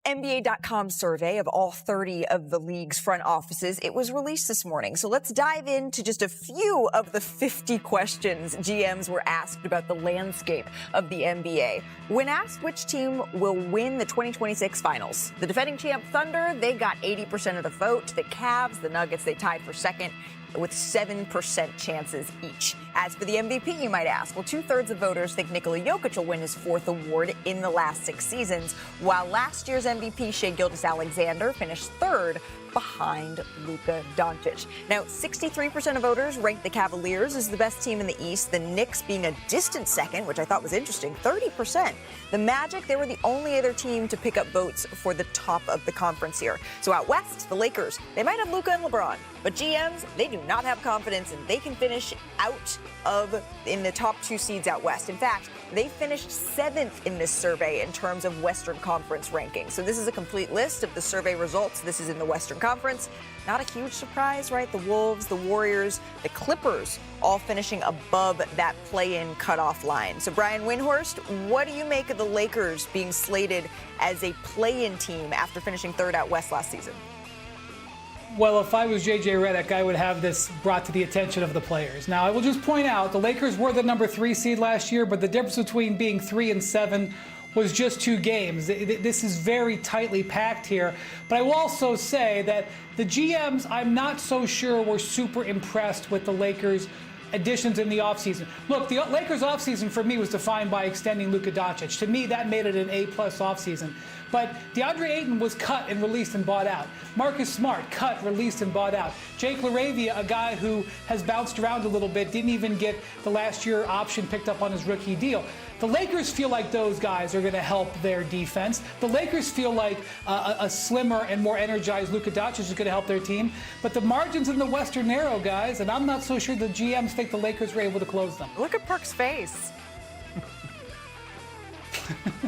NBA.com survey of all 30 of the league's front offices, it was released this morning. So let's dive into just a few of the 50 questions GMs were asked about the landscape of the NBA. When asked which team will win the 2026 finals, the defending champ Thunder, they got 80% of the vote. The Cavs, the Nuggets, they tied for second with 7% chances each. As for the MVP, you might ask, well, 2/3 of voters think Nikola Jokic will win his 4th award in the last 6 seasons, while last year's MVP, Shai Gilgeous-Alexander, finished 3rd behind Luka Doncic. Now, 63% of voters ranked the Cavaliers as the best team in the East, the Knicks being a distant second, which I thought was interesting, 30%. The Magic, they were the only other team to pick up votes for the top of the conference here. So out west, the Lakers, they might have Luka and LeBron, but GMs, they do not have confidence and they can finish in the top 2 seeds out west. In fact, they finished 7th in this survey in terms of Western Conference rankings. So this is a complete list of the survey results. This is in the Western Conference. Not a huge surprise, right? The Wolves, the Warriors, the Clippers all finishing above that play-in cutoff line. So Brian Windhorst, what do you make of the Lakers being slated as a play-in team after finishing 3rd out west last season? Well, if I was J.J. Redick, I would have this brought to the attention of the players. Now, I will just point out, the Lakers were the number 3 seed last year, but the difference between being 3 and 7 was just 2 games. This is very tightly packed here. But I will also say that the GMs, I'm not so sure were super impressed with the Lakers' additions in the offseason. Look, the Lakers' offseason for me was defined by extending Luka Doncic. To me, that made it an A-plus offseason. But DeAndre Ayton was cut and released and bought out. Marcus Smart, cut, released, and bought out. Jake LaRavia, a guy who has bounced around a little bit, didn't even get the last year option picked up on his rookie deal. The Lakers feel like those guys are going to help their defense. The Lakers feel like a slimmer and more energized Luka Doncic is going to help their team. But the margins in the West are narrow, guys, and I'm not so sure the GMs think the Lakers were able to close them. Look at Perk's face.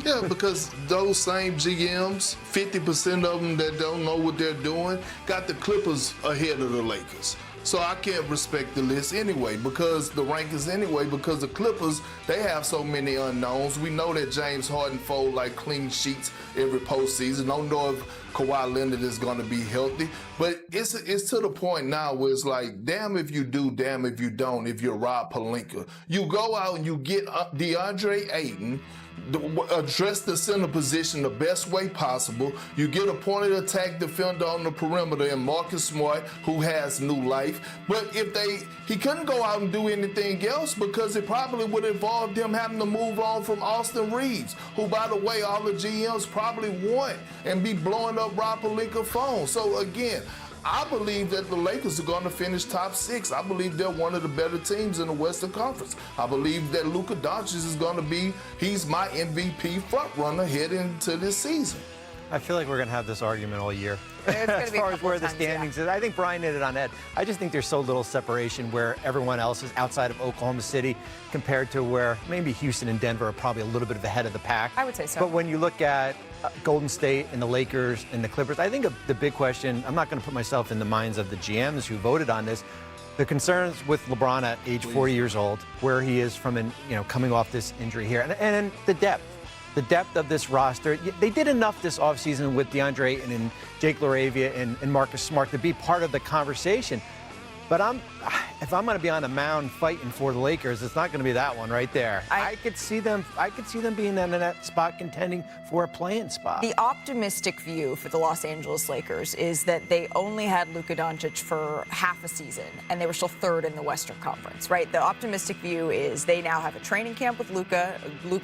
Yeah, because those same GMs, 50% of them that don't know what they're doing, got the Clippers ahead of the Lakers. So I can't respect the list anyway, because the rankings anyway, because the Clippers, they have so many unknowns. We know that James Harden fold like clean sheets every postseason. Don't know if Kawhi Leonard is going to be healthy. But it's to the point now where it's like, damn if you do, damn if you don't, if you're Rob Pelinka. You go out and you get DeAndre Ayton, address the center position the best way possible. You get a pointed attack defender on the perimeter in Marcus Smart, who has new life. But if he couldn't go out and do anything else, because it probably would involve them having to move on from Austin Reeves, who, by the way, all the GMs probably want and be blowing up Rob Pelinka phone. So again, I believe that the Lakers are going to finish top 6. I believe they're one of the better teams in the Western Conference. I believe that Luka Doncic is going to be, he's my MVP front runner heading into this season. I feel like we're going to have this argument all year. As far as where the standings is. I think Brian hit it on Ed. I just think there's so little separation where everyone else is outside of Oklahoma City compared to where maybe Houston and Denver are probably a little bit of ahead of the pack. I would say so. But when you look at Golden State and the Lakers and the Clippers, I think the big question, I'm not going to put myself in the minds of the GMs who voted on this, the concerns with LeBron at age 40 years old, where he is from, coming off this injury here, and the depth. The depth of this roster. They did enough this offseason with DeAndre Ayton and Jake LaRavia and Marcus Smart to be part of the conversation. But if I'm going to be on a mound fighting for the Lakers, it's not going to be that one right there. I could see them being in that spot contending for a play-in spot. The optimistic view for the Los Angeles Lakers is that they only had Luka Doncic for half a season, and they were still 3rd in the Western Conference, right? The optimistic view is they now have a training camp with Luka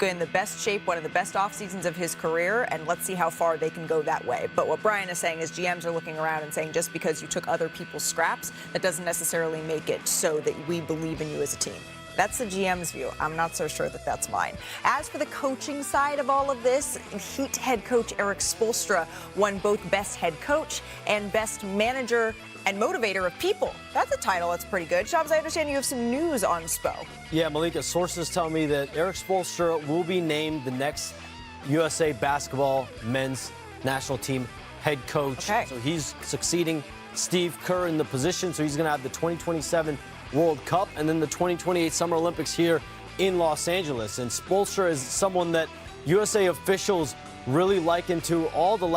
in the best shape, one of the best off seasons of his career, and let's see how far they can go that way. But what Brian is saying is GMs are looking around and saying just because you took other people's scraps, that doesn't necessarily make it so that we believe in you as a team. That's the GM's view. I'm not so sure that that's mine. As for the coaching side of all of this, Heat head coach Erik Spoelstra won both Best Head Coach and Best Manager and Motivator of People. That's a title that's pretty good. Shams, I understand you have some news on Spo. Yeah, Malika, sources tell me that Erik Spoelstra will be named the next USA basketball men's national team head coach. Okay. So he's succeeding Steve Kerr in the position, so he's going to have the 2027 World Cup and then the 2028 Summer Olympics here in Los Angeles. And Spoelstra is someone that USA officials really likened to all the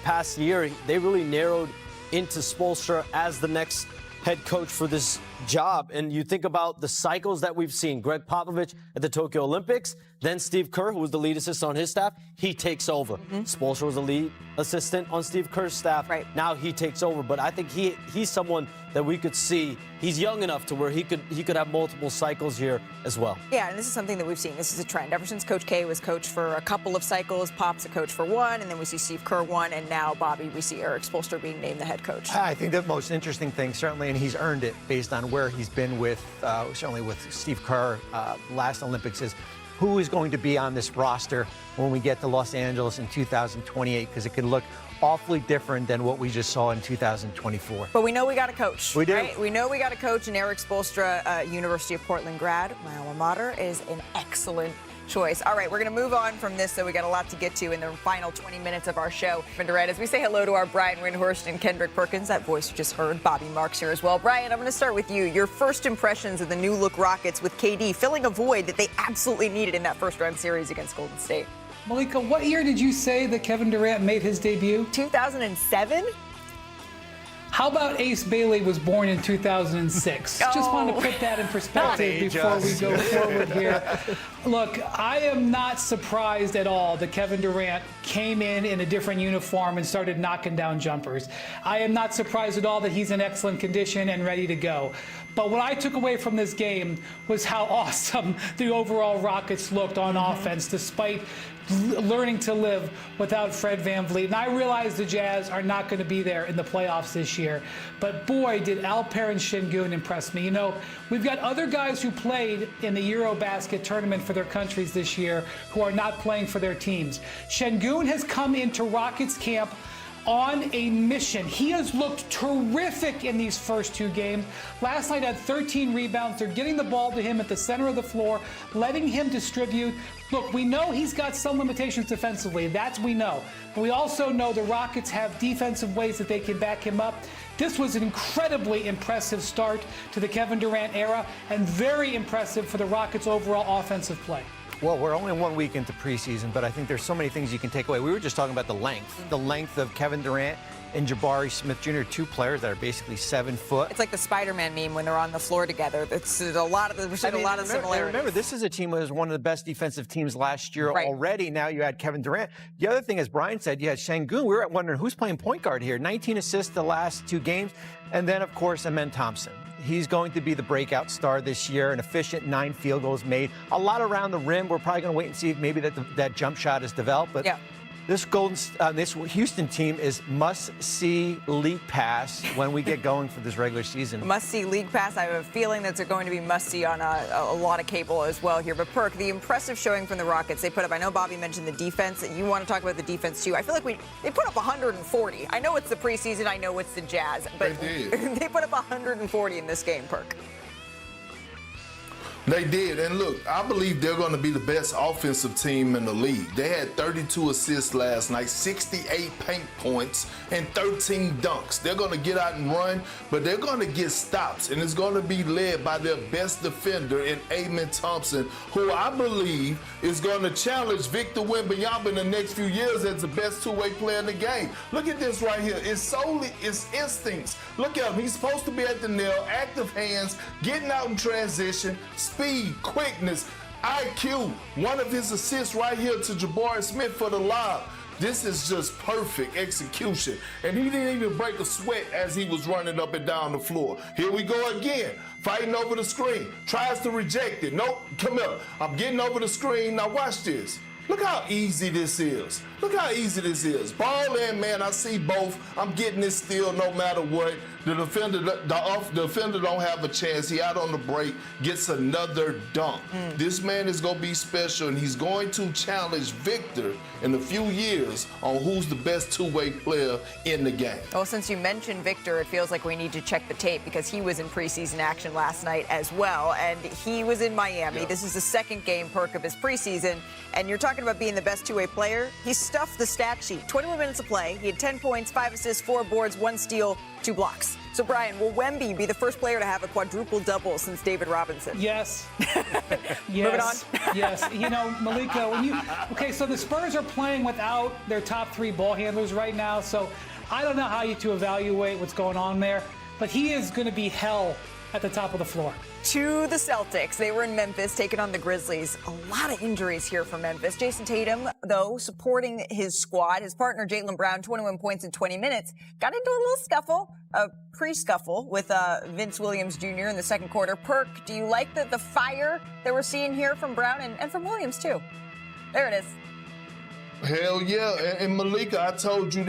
past year. They really narrowed into Spoelstra as the next head coach for this job. And you think about the cycles that we've seen. Greg Popovich at the Tokyo Olympics, then Steve Kerr, who was the lead assistant on his staff, he takes over. Spoelstra was the lead assistant on Steve Kerr's staff. Right. Now he takes over. But I think he's someone that we could see. He's young enough to where he could have multiple cycles here as well. Yeah, and this is something that we've seen. This is a trend. Ever since Coach K was coach for a couple of cycles, Pop's a coach for one, and then we see Steve Kerr one, and now, Bobby, we see Erik Spoelstra being named the head coach. I think the most interesting thing, certainly, and he's earned it based on where he's been with, certainly with Steve Kerr last Olympics, is who is going to be on this roster when we get to Los Angeles in 2028, because it can look awfully different than what we just saw in 2024. But we know we got a coach. We do. Right? We know we got a coach, and Erik Spoelstra, University of Portland grad, my alma mater, is an excellent choice. All right, we're going to move on from this, so we got a lot to get to in the final 20 minutes of our show. Durant, as we say hello to our Brian Windhorst and Kendrick Perkins, that voice you just heard, Bobby Marks here as well. Brian, I'm going to start with you. Your first impressions of the new look Rockets with KD filling a void that they absolutely needed in that first round series against Golden State. Malika, what year did you say that Kevin Durant made his debut? 2007? How about Ace Bailey was born in 2006? Just wanted to put that in perspective before we go forward here. Look, I am not surprised at all that Kevin Durant came in a different uniform and started knocking down jumpers. I am not surprised at all that he's in excellent condition and ready to go. But what I took away from this game was how awesome the overall Rockets looked on offense, despite learning to live without Fred VanVleet. And I realize the Jazz are not going to be there in the playoffs this year. But boy, did Alperen Şengün impress me. You know, we've got other guys who played in the Eurobasket tournament for their countries this year who are not playing for their teams. Şengün has come into Rockets camp on a mission. He has looked terrific in these first two games. Last night had 13 rebounds. They're getting the ball to him at the center of the floor, letting him distribute. Look, we know he's got some limitations defensively. That's we know. But we also know the Rockets have defensive ways that they can back him up. This was an incredibly impressive start to the Kevin Durant era, and very impressive for the Rockets' overall offensive play. Well, we're only 1 week into preseason, but I think there's so many things you can take away. We were just talking about the length of Kevin Durant and Jabari Smith Jr., two players that are basically 7 foot. It's like the Spider-Man meme when they're on the floor together. There's a lot of similarities. Remember, this is a team that was one of the best defensive teams last year already. Now you had Kevin Durant. The other thing, as Brian said, you had Şengün. We were wondering who's playing point guard here. 19 assists the last 2 games. And then, of course, Amen Thompson. He's going to be the breakout star this year, an efficient 9 field goals made. A lot around the rim. We're probably going to wait and see if maybe that jump shot is developed. But this Houston team is must-see league pass when we get going for this regular season. Must-see league pass. I have a feeling that they're going to be must-see on a lot of cable as well here. But Perk, the impressive showing from the Rockets they put up. I know Bobby mentioned the defense. You want to talk about the defense too. I feel like they put up 140. I know it's the preseason. I know it's the Jazz, but they put up 140 in this game, Perk. They did, and look, I believe they're going to be the best offensive team in the league. They had 32 assists last night, 68 paint points, and 13 dunks. They're going to get out and run, but they're going to get stops, and it's going to be led by their best defender in Amen Thompson, who I believe is going to challenge Victor Wembanyama in the next few years as the best two-way player in the game. Look at this right here. It's instincts. Look at him. He's supposed to be at the nail, active hands, getting out in transition, speed, quickness, IQ. One of his assists right here to Jabari Smith for the lob. This is just perfect execution. And he didn't even break a sweat as he was running up and down the floor. Here we go again. Fighting over the screen. Tries to reject it. Nope, come here. I'm getting over the screen. Now watch this. Look how easy this is. Look how easy this is. Ball in, man. I see both. I'm getting this steal no matter what. The defender don't have a chance. He out on the break, gets another dunk. This man is going to be special, and he's going to challenge Victor in a few years on who's the best two-way player in the game. Well, since you mentioned Victor, it feels like we need to check the tape because he was in preseason action last night as well, and he was in Miami. This is the second game, Perk, of his preseason, and you're talking talking about being the best two-way player, he stuffed the stat sheet. 21 minutes of play. He had 10 points, 5 assists, 4 boards, 1 steal, 2 blocks. So, Brian, will Wemby be the first player to have a quadruple-double since David Robinson? Yes. Moving on. Yes. You know, Malika, so the Spurs are playing without their top 3 ball handlers right now, so I don't know how to evaluate what's going on there, but he is going to be hell at the top of the floor. To the Celtics. They were in Memphis taking on the Grizzlies. A lot of injuries here for Memphis. Jason Tatum, though, supporting his squad. His partner, Jaylen Brown, 21 points in 20 minutes. Got into a little scuffle, a pre-scuffle with Vince Williams Jr. in the second quarter. Perk, do you like the fire that we're seeing here from Brown and from Williams, too? There it is. Hell yeah. And Malika, I told you